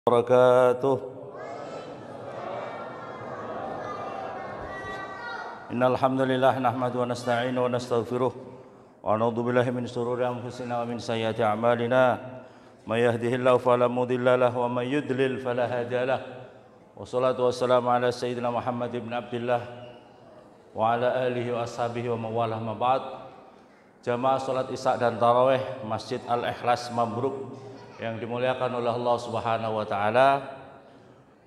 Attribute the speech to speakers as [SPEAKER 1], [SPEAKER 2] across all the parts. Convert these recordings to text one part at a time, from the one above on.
[SPEAKER 1] Wabarakatuh. Innal hamdalillah nahmaduhu wa nasta'inuhu wa nastaghfiruh wa na'udzu billahi min shururi anfusina wa min sayyiati a'malina. May yahdihillahu fala mudilla lahu wa may yudlil fala hadiya lahu. Wassalatu wassalamu ala sayyidina Muhammad ibn Abdillah wa ala alihi wa ashabihi wa mawalah ma ba'd. Jamaah salat Isya dan tarawih Masjid Al-Ikhlas Mambruk yang dimuliakan oleh Allah Subhanahu wa taala.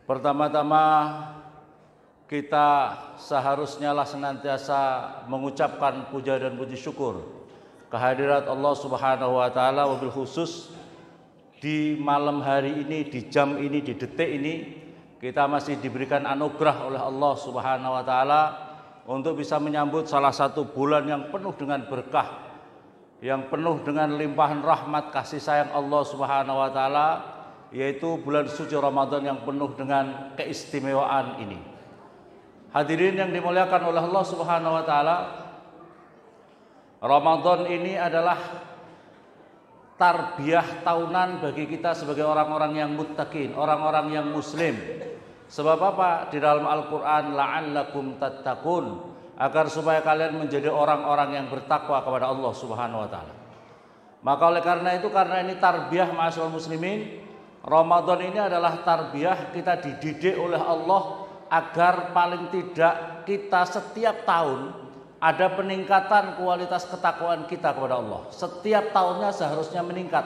[SPEAKER 1] Pertama-tama kita seharusnya lah senantiasa mengucapkan puja dan puji syukur kehadirat Allah Subhanahu wa taala, wabil khusus di malam hari ini, di jam ini, di detik ini kita masih diberikan anugerah oleh Allah Subhanahu wa taala untuk bisa menyambut salah satu bulan yang penuh dengan berkah, yang penuh dengan limpahan rahmat kasih sayang Allah Subhanahu wa taala, yaitu bulan suci Ramadan yang penuh dengan keistimewaan ini. Hadirin yang dimuliakan oleh Allah Subhanahu wa taala, Ramadan ini adalah tarbiyah tahunan bagi kita sebagai orang-orang yang muttaqin, orang-orang yang muslim. Sebab apa? Di dalam Al-Qur'an, la'allakum tattaqun, agar supaya kalian menjadi orang-orang yang bertakwa kepada Allah Subhanahu wa taala. Maka oleh karena itu, karena ini tarbiyah ma'asyiral muslimin, Ramadan ini adalah tarbiyah, kita dididik oleh Allah agar paling tidak kita setiap tahun ada peningkatan kualitas ketakwaan kita kepada Allah. Setiap tahunnya seharusnya meningkat.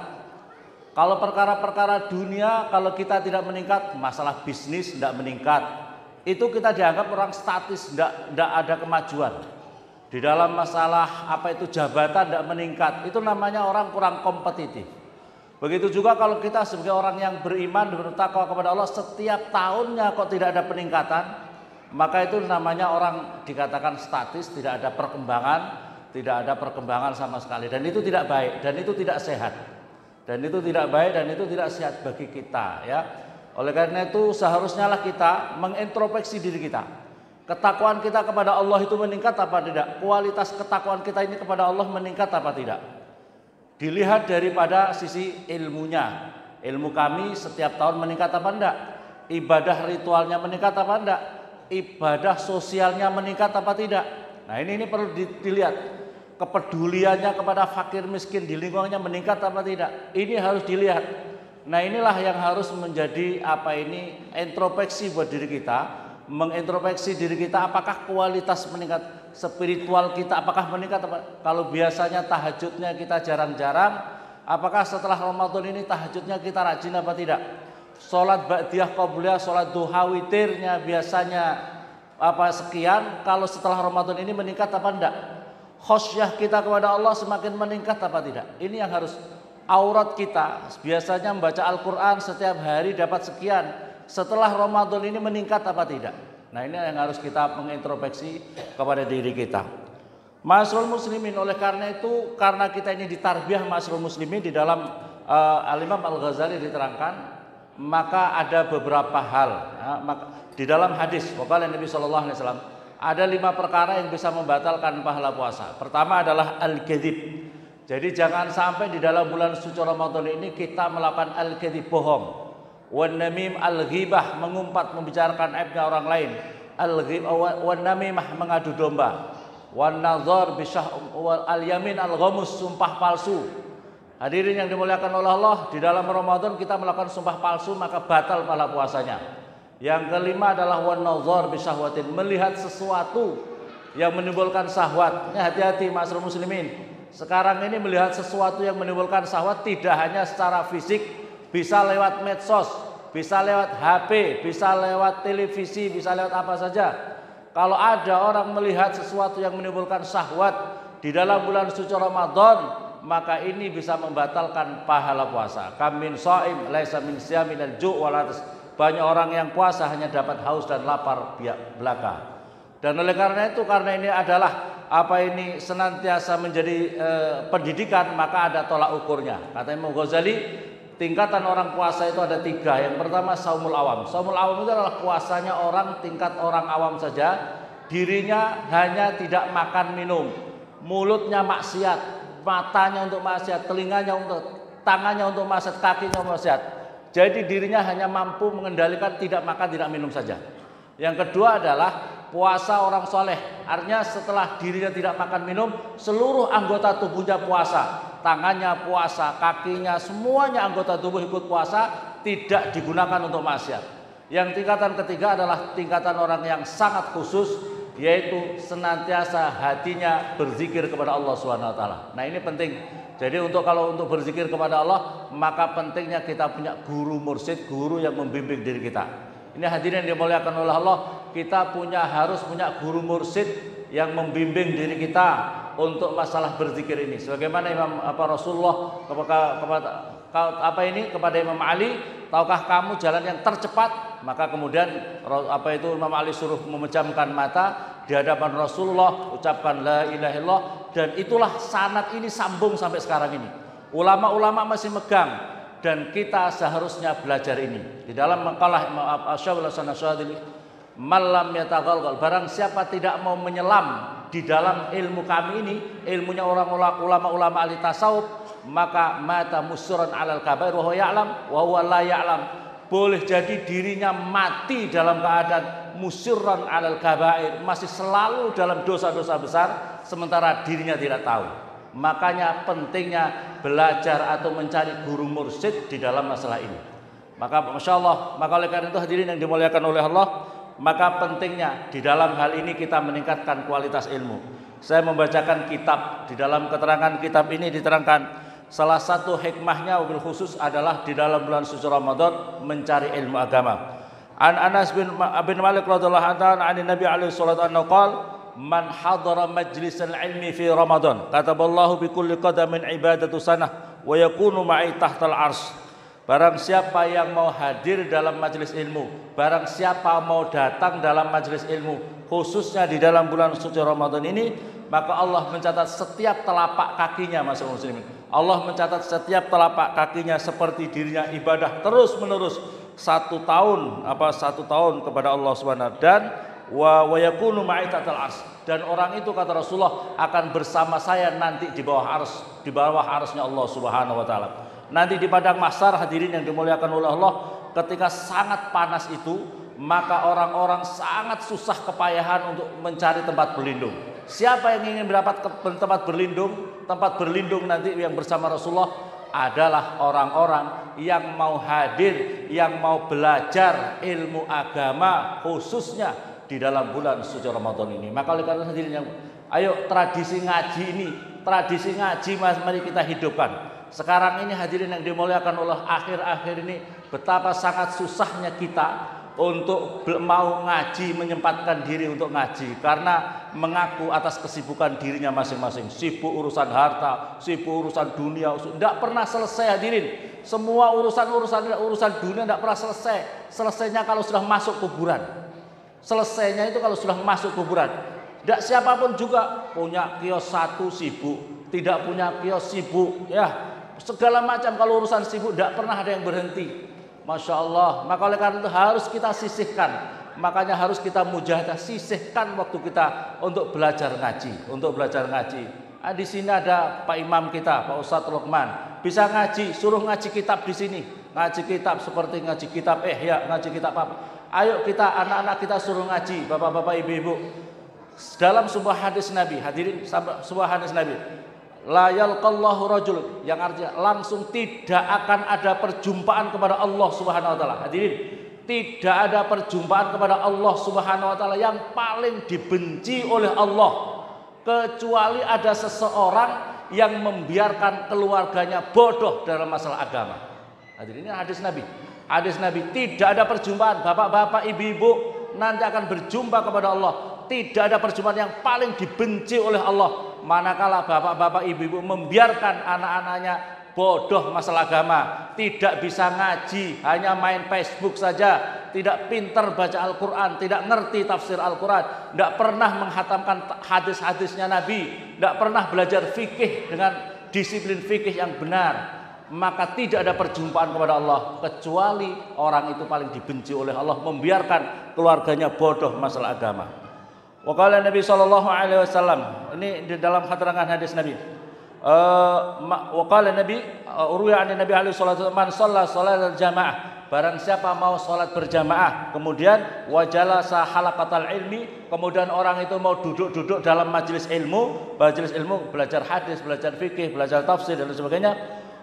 [SPEAKER 1] Kalau perkara-perkara dunia, kalau kita tidak meningkat, masalah bisnis tidak meningkat, itu kita dianggap orang statis, tidak ada kemajuan. Di dalam masalah apa itu jabatan tidak meningkat, itu namanya orang kurang kompetitif. Begitu juga kalau kita sebagai orang yang beriman, bertakwa kepada Allah, setiap tahunnya kok tidak ada peningkatan, maka itu namanya orang dikatakan statis, tidak ada perkembangan sama sekali. Dan itu tidak baik, dan itu tidak sehat. Dan itu tidak baik, dan itu tidak sehat bagi kita, ya. Oleh karena itu seharusnya lah kita mengintrospeksi diri kita. Ketakwaan kita kepada Allah itu meningkat apa tidak? Kualitas ketakwaan kita ini kepada Allah meningkat apa tidak? Dilihat daripada sisi ilmunya. Ilmu kami setiap tahun meningkat apa enggak? Ibadah ritualnya meningkat apa enggak? Ibadah sosialnya meningkat apa tidak? Nah ini perlu dilihat. Kepeduliannya kepada fakir miskin di lingkungannya meningkat apa tidak? Ini harus dilihat. Nah inilah yang harus menjadi introspeksi buat diri kita. Mengintrospeksi diri kita, apakah kualitas meningkat spiritual kita, apakah meningkat apa? Kalau biasanya tahajudnya kita jarang-jarang, apakah setelah Ramadan ini tahajudnya kita rajin apa tidak? Sholat ba'diyah qabliyah, sholat duha witirnya biasanya sekian, kalau setelah Ramadan ini meningkat apa enggak? Khosyah kita kepada Allah semakin meningkat apa tidak? Ini yang harus. Aurat kita biasanya membaca Al-Quran setiap hari dapat sekian, setelah Ramadan ini meningkat apa tidak? Nah ini yang harus kita mengintrospeksi kepada diri kita. Ma'asyiral muslimin, oleh karena itu, karena kita ini ditarbiyah ma'asyiral muslimin, di dalam Al-Imam Al-Ghazali diterangkan, maka ada beberapa hal, di dalam hadis waqala Nabi sallallahu alaihi wasallam, ada 5 perkara yang bisa membatalkan pahala puasa. Pertama adalah al-kadzib. Jadi jangan sampai di dalam bulan suci Ramadan ini kita melakukan al-kadzib, bohong. Wan namim, al-ghibah, mengumpat membicarakan aibnya orang lain. Al-ghibah wan namimah, mengadu domba. Wan nazar wal al-yamin al-ghamus, sumpah palsu. Hadirin yang dimuliakan oleh Allah, di dalam Ramadan kita melakukan sumpah palsu maka batal pahala puasanya. Yang kelima adalah wan nazar bisyahwatin, melihat sesuatu yang menimbulkan syahwat. Ini hati-hati ma'asyiral muslimin. Sekarang ini melihat sesuatu yang menimbulkan syahwat tidak hanya secara fisik, bisa lewat medsos, bisa lewat HP, bisa lewat televisi, bisa lewat apa saja. Kalau ada orang melihat sesuatu yang menimbulkan syahwat di dalam bulan suci Ramadan, maka ini bisa membatalkan pahala puasa. Kam min shaim laisa min siyamin al-ju' wal atas. Banyak orang yang puasa hanya dapat haus dan lapar belaka. Dan oleh karena itu, karena ini adalah senantiasa menjadi pendidikan, maka ada tolak ukurnya. Kata Imam Ghazali, tingkatan orang puasa itu ada 3. Yang pertama saumul awam. Saumul awam itu adalah puasanya orang tingkat orang awam saja, dirinya hanya tidak makan minum, mulutnya maksiat, matanya untuk maksiat, telinganya untuk, tangannya untuk maksiat, kakinya untuk maksiat. jadi dirinya hanya mampu mengendalikan tidak makan tidak minum saja. Yang kedua adalah puasa orang soleh, artinya setelah dirinya tidak makan minum, seluruh anggota tubuhnya puasa, tangannya puasa, kakinya, semuanya anggota tubuh ikut puasa, tidak digunakan untuk maksiat. Yang tingkatan ketiga adalah tingkatan orang yang sangat khusus, yaitu senantiasa hatinya berzikir kepada Allah SWT. Nah ini penting. Jadi kalau untuk berzikir kepada Allah, maka pentingnya kita punya guru mursyid, guru yang membimbing diri kita. Ini hadirin yang dimuliakan oleh Allah, kita harus punya guru mursyid yang membimbing diri kita untuk masalah berzikir ini. Sebagaimana Rasulullah kepada Imam Ali, tahukah kamu jalan yang tercepat? Maka kemudian Imam Ali suruh memejamkan mata di hadapan Rasulullah, ucapkan la ilaha illallah, dan itulah sanad ini sambung sampai sekarang ini. Ulama-ulama masih megang. Dan kita seharusnya belajar ini. Di dalam makalah Asy-Syaikh Hasan Asy'adili, malam yataghalghal, barang siapa tidak mau menyelam di dalam ilmu kami ini, ilmunya ulama-ulama ahli tasawuf, maka mata musyrun 'alal kabair wa huwa ya'lam wa huwa la ya'lam. Boleh jadi dirinya mati dalam keadaan musyrun 'alal kabair, masih selalu dalam dosa-dosa besar, sementara dirinya tidak tahu. Makanya pentingnya belajar atau mencari guru mursyid di dalam masalah ini. Maka Masya Allah, maka oleh karena itu hadirin yang dimuliakan oleh Allah, maka pentingnya di dalam hal ini kita meningkatkan kualitas ilmu. Saya membacakan kitab, di dalam keterangan kitab ini diterangkan salah satu hikmahnya wabil khusus adalah di dalam bulan suci Ramadan mencari ilmu agama. An Anas bin Malik radhiyallahu anhu an Nabi alaihi salatu wasallam man hadara majlisal ilmi fi Ramadan kataballahu bi kulli qadamin ibadatu sanah wa yakunu ma'i tahtal arsy. Barang siapa yang mau hadir dalam majelis ilmu, barang siapa mau datang dalam majelis ilmu, khususnya di dalam bulan suci Ramadan ini, maka Allah mencatat setiap telapak kakinya, masyaallah muslimin. Allah mencatat setiap telapak kakinya seperti dirinya ibadah terus menerus 1 tahun kepada Allah Subhanahu dan wa yakunu ma'i tahtal arsy, dan orang itu kata Rasulullah akan bersama saya nanti di bawah arsy-Nya Allah Subhanahu wa taala. Nanti di padang mahsyar hadirin yang dimuliakan oleh Allah, ketika sangat panas itu, maka orang-orang sangat susah kepayahan untuk mencari tempat berlindung. Siapa yang ingin mendapat tempat berlindung nanti yang bersama Rasulullah adalah orang-orang yang mau hadir, yang mau belajar ilmu agama khususnya di dalam bulan suci Ramadan ini. Maka oleh karena hadirin yang ayo tradisi ngaji mari kita hidupkan. Sekarang ini hadirin yang dimuliakan Allah, akhir-akhir ini betapa sangat susahnya kita untuk mau ngaji, menyempatkan diri untuk ngaji karena mengaku atas kesibukan dirinya masing-masing, sibuk urusan harta, sibuk urusan dunia, tidak pernah selesai hadirin. Semua urusan dunia tidak pernah selesai. Selesainya kalau sudah masuk kuburan. Selesainya itu kalau sudah masuk kuburan. Tidak siapapun juga punya kios 1 sibuk, tidak punya kios sibuk, ya segala macam. Kalau urusan sibuk tidak pernah ada yang berhenti. Masya Allah. Maka oleh karena itu harus kita sisihkan. Makanya harus kita mujahadah, sisihkan waktu kita untuk belajar ngaji, Nah, di sini ada Pak Imam kita, Pak Ustadz Luqman, bisa ngaji, suruh ngaji kitab di sini, ngaji kitab seperti ngaji kitab ngaji kitab apa. Ayo kita anak-anak kita suruh ngaji, bapak-bapak, ibu-ibu. Dalam sebuah hadis Nabi, hadirin, sebuah hadis Nabi, la yalqallahu rajul, yang artinya langsung tidak akan ada perjumpaan kepada Allah Subhanahu wa taala. Hadirin, tidak ada perjumpaan kepada Allah Subhanahu wa taala yang paling dibenci oleh Allah kecuali ada seseorang yang membiarkan keluarganya bodoh dalam masalah agama. Hadirin, ini hadis Nabi. Hadis Nabi, tidak ada perjumpaan bapak-bapak, ibu-ibu nanti akan berjumpa kepada Allah. Tidak ada perjumpaan yang paling dibenci oleh Allah manakala bapak-bapak, ibu-ibu membiarkan anak-anaknya bodoh masalah agama, tidak bisa ngaji, hanya main Facebook saja, tidak pintar baca Al-Quran, tidak ngerti tafsir Al-Quran, tidak pernah menghatamkan hadis-hadisnya Nabi, tidak pernah belajar fikih dengan disiplin fikih yang benar, maka tidak ada perjumpaan kepada Allah kecuali orang itu paling dibenci oleh Allah membiarkan keluarganya bodoh masalah agama. Wa qala Nabi sallallahu alaihi wasallam, ini di dalam keterangan hadis Nabi. Wa qala Nabi urwiya an Nabi alaihi salatu man shalla salatal jamaah barang siapa mau sholat berjamaah, kemudian wajalasa halaqatal ilmi, kemudian orang itu mau duduk-duduk dalam majelis ilmu belajar hadis, belajar fikih, belajar tafsir dan sebagainya,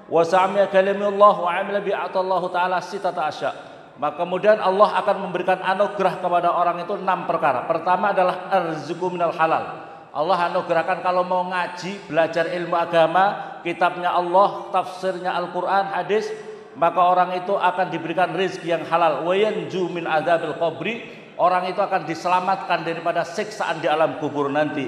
[SPEAKER 1] wa sami'a kalimullah wa amila bi atallahu taala sitata asya, maka kemudian Allah akan memberikan anugerah kepada orang itu 6 perkara. Pertama adalah arzuqu minal halal. Allah anugerahkan kalau mau ngaji, belajar ilmu agama, kitabnya Allah, tafsirnya Al-Quran, hadis, maka orang itu akan diberikan rezeki yang halal. Wa yanju min adzabil qabri, orang itu akan diselamatkan daripada siksaan di alam kubur nanti.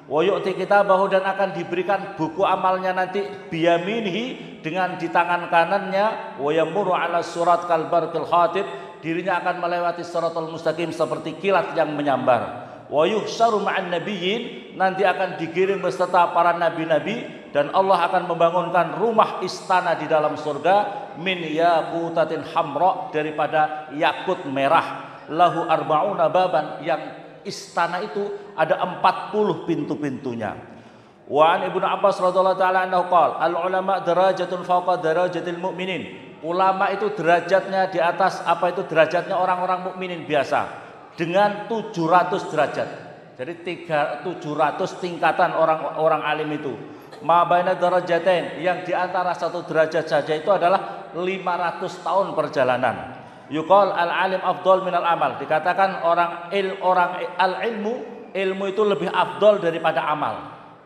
[SPEAKER 1] Wa yu'ti kitabahu, dan akan diberikan buku amalnya nanti biyaminihi, dengan di tangan kanannya. Wa yamuru ala surat kal barqil khatib, dirinya akan melewati siratal mustaqim seperti kilat yang menyambar. Wa yuhsyaru ma'an nabiyyin, nanti akan digiring beserta para nabi-nabi, dan Allah akan membangunkan rumah istana di dalam surga min yaqutatin hamra, daripada yakut merah, lahu arba'una baban, yang istana itu ada 40 pintu-pintunya. Wa an Ibnu Abbas radhiyallahu taala anhu qala al ulama darajatun fawqa darajatil mu'minin, ulama itu derajatnya di atas derajatnya orang-orang mukminin biasa, dengan 700 derajat. Jadi 700 tingkatan orang alim itu. Ma baina darajatain, yang di antara satu derajat saja itu adalah 500 tahun perjalanan. Yuqal al-alim afdal minal amal, dikatakan ilmu itu lebih afdal daripada amal.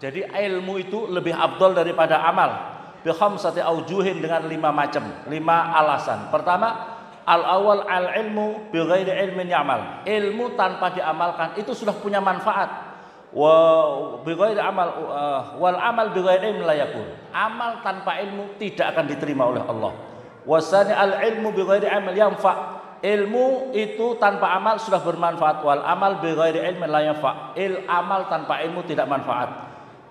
[SPEAKER 1] Jadi ilmu itu lebih afdal daripada amal. Bi khamsati aujuhin, dengan 5 alasan. Pertama, al-awwal al-ilmu bi ghairi ilmin ya'mal. Ilmu tanpa diamalkan itu sudah punya manfaat. Wa bi ghairi amal wal amal bi ghairi ilmin la yakun. Amal tanpa ilmu tidak akan diterima oleh Allah. Wasani al-ilmu bi ghairi amal yanfa. Ilmu itu tanpa amal sudah bermanfaat. Wal amal bi ghairi ilmin la yanfa. Amal tanpa ilmu tidak manfaat.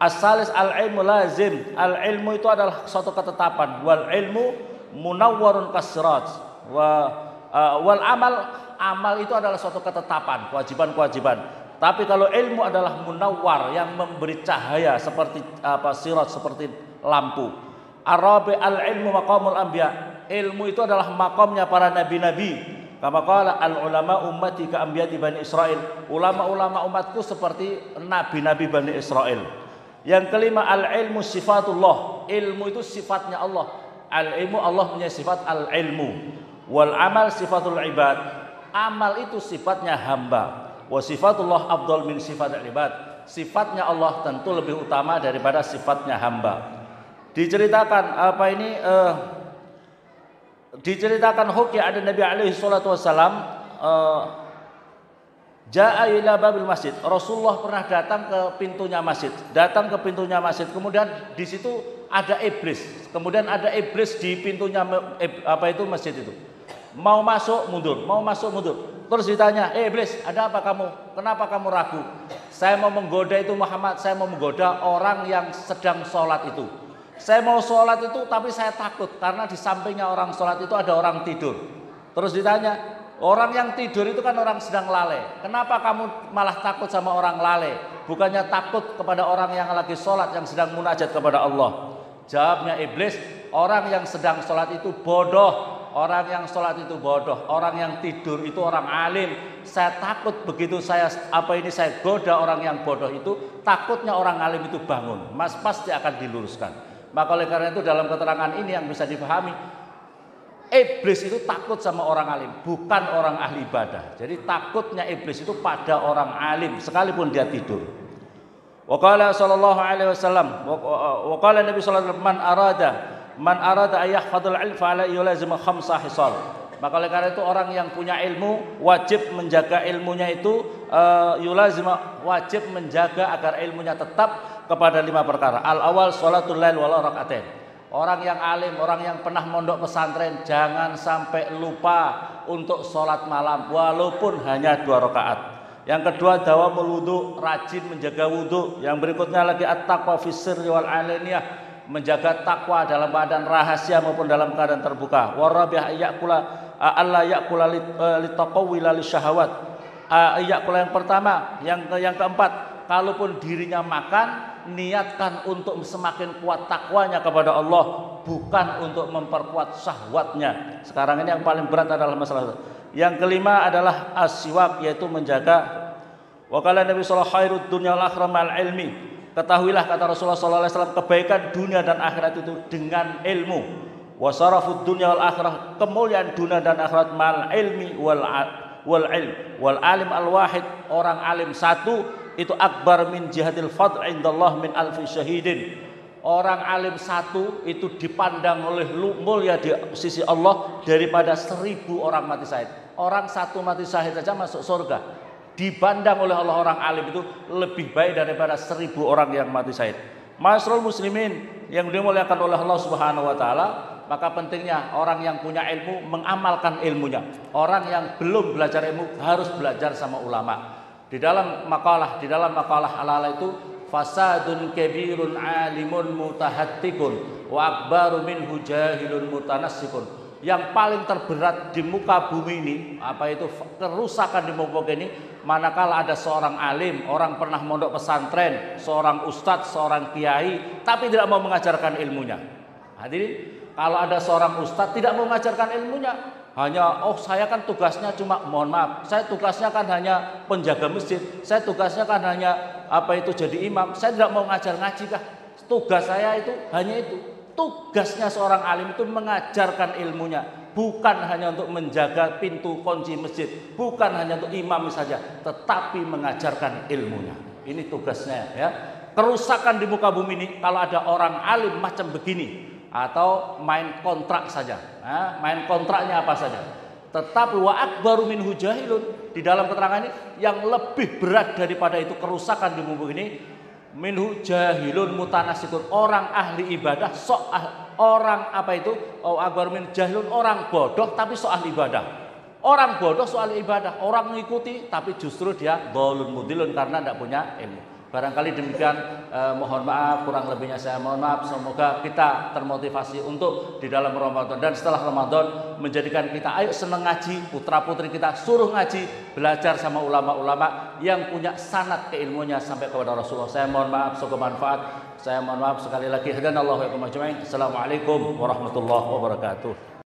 [SPEAKER 1] As-salis al-ilmu lazim. Al-ilmu itu adalah suatu ketetapan. Wal ilmu munawwarun kasirat. Wal amal itu adalah suatu ketetapan, kewajiban. Tapi kalau ilmu adalah munawwar, yang memberi cahaya seperti sirat, seperti lampu. Arabi al ilmu maqamul anbiya, ilmu itu adalah makamnya para nabi-nabi. Kama qala al ulama ummati ka anbiyati bani Israil, ulama-ulama umatku seperti nabi-nabi Bani Israel. Yang kelima, al ilmu sifatullah, ilmu itu sifatnya Allah. Al ilmu, Allah punya sifat al ilmu. Wal amal sifatul ibad, amal itu sifatnya hamba. Wa sifatullah afdal min sifatil ibad, sifatnya Allah tentu lebih utama daripada sifatnya hamba. Diceritakan hukya ada Nabi alaihi salatu wasalam ja'a ila babil masjid, Rasulullah pernah datang ke pintunya masjid, kemudian di situ ada iblis, di pintunya masjid itu. Mau masuk mundur. Terus ditanya, iblis, ada apa kamu? Kenapa kamu ragu? Saya mau menggoda itu Muhammad, saya mau menggoda orang yang sedang sholat itu. Saya mau sholat itu, tapi saya takut karena di sampingnya orang sholat itu ada orang tidur. Terus ditanya, orang yang tidur itu kan orang sedang lalai. Kenapa kamu malah takut sama orang lalai? Bukannya takut kepada orang yang lagi sholat, yang sedang munajat kepada Allah. Jawabnya iblis, orang yang sedang sholat itu bodoh. Orang yang sholat itu bodoh, orang yang tidur itu orang alim. Saya takut begitu saya goda orang yang bodoh itu, takutnya orang alim itu bangun, Mas pasti akan diluruskan. Maka oleh karena itu dalam keterangan ini yang bisa dipahami, iblis itu takut sama orang alim, bukan orang ahli ibadah. Jadi takutnya iblis itu pada orang alim sekalipun dia tidur. Wa qala sallallahu alaihi wasallam, wa qala Nabi sallallahu alaihi wasallam, man arada ayahfadul ilm fala yulazim khamsa hisal. Maka oleh karena itu orang yang punya ilmu wajib menjaga ilmunya itu wajib menjaga agar ilmunya tetap kepada 5 perkara. Al awal sholatul lail wala rakaatain. Orang yang alim, orang yang pernah mondok pesantren, jangan sampai lupa untuk sholat malam walaupun hanya 2 rakaat. Yang kedua, dawamul wudu, rajin menjaga wudu. Yang berikutnya lagi at-taqwa fis sirri wal alaniyah, menjaga takwa dalam keadaan rahasia maupun dalam keadaan terbuka. Warabiah yaqula alla yaqula litaqawwila lisyahawat. Yaqula yang pertama, yang keempat, kalaupun dirinya makan niatkan untuk semakin kuat takwanya kepada Allah, bukan untuk memperkuat syahwatnya. Sekarang ini yang paling berat adalah masalah itu. Yang kelima adalah as-siwak, yaitu menjaga. Wa qala Nabi sallallahu alaihi wasallam dunya wal akhirah ma'al ilmi. Ketahuilah, kata Rasulullah sallallahu alaihi wasallam, kebaikan dunia dan akhirat itu dengan ilmu. Wa sarafud dunya wal akhirah, kemuliaan dunia dan akhirat ma'al ilmi wal ilm. Wal alim al wahid, orang alim satu itu akbar min jihadil fadl indallah min alfi syahidin. Orang alim satu itu dipandang oleh mulia di sisi Allah daripada 1000 orang mati syahid. Orang satu mati syahid saja masuk surga. Dipandang oleh Allah orang alim itu lebih baik daripada 1000 orang yang mati syahid. Ma'asyiral muslimin yang dimuliakan oleh Allah Subhanahu wa taala, maka pentingnya orang yang punya ilmu mengamalkan ilmunya. Orang yang belum belajar ilmu harus belajar sama ulama. Di dalam makalah ala itu, fasadun kabirun alimun mutahattikun wa akbaru minhu jahilun mutanassikun. Yang paling terberat di muka bumi ini, apa itu kerusakan di muka bumi ini, manakala ada seorang alim, orang pernah mondok pesantren, seorang ustadz, seorang kiai, tapi tidak mau mengajarkan ilmunya. Hadirin, kalau ada seorang ustadz tidak mau mengajarkan ilmunya, hanya saya kan tugasnya cuma, mohon maaf, saya tugasnya kan hanya penjaga masjid, saya tugasnya kan hanya apa itu jadi imam, saya tidak mau ngajar ngaji kah? Tugas saya itu hanya itu. Tugasnya seorang alim itu mengajarkan ilmunya, bukan hanya untuk menjaga pintu kunci masjid, bukan hanya untuk imam saja, tetapi mengajarkan ilmunya. Ini tugasnya ya. Kerusakan di muka bumi ini kalau ada orang alim macam begini, atau main kontrak saja. Nah, main kontraknya apa saja. Tetapi wa akbaru minhu jahilun, di dalam keterangan ini yang lebih berat daripada itu kerusakan di muka bumi ini, minhu jahilun mutanasikun, orang ahli ibadah orang apa itu akbar min jahilun, orang bodoh tapi soal ibadah. Orang bodoh soal ibadah, orang mengikuti tapi justru dia dhalun mudilun karena tidak punya ilmu. Barangkali demikian, mohon maaf kurang lebihnya saya mohon maaf. Semoga kita termotivasi untuk di dalam Ramadan dan setelah Ramadan menjadikan kita ayo senang ngaji, putra-putri kita suruh ngaji, belajar sama ulama-ulama yang punya sanad keilmuannya sampai kepada Rasulullah. Saya mohon maaf, semoga manfaat. Saya mohon maaf sekali lagi. Hadanallahu wa iyyakum ajmain. Assalamualaikum warahmatullahi wabarakatuh.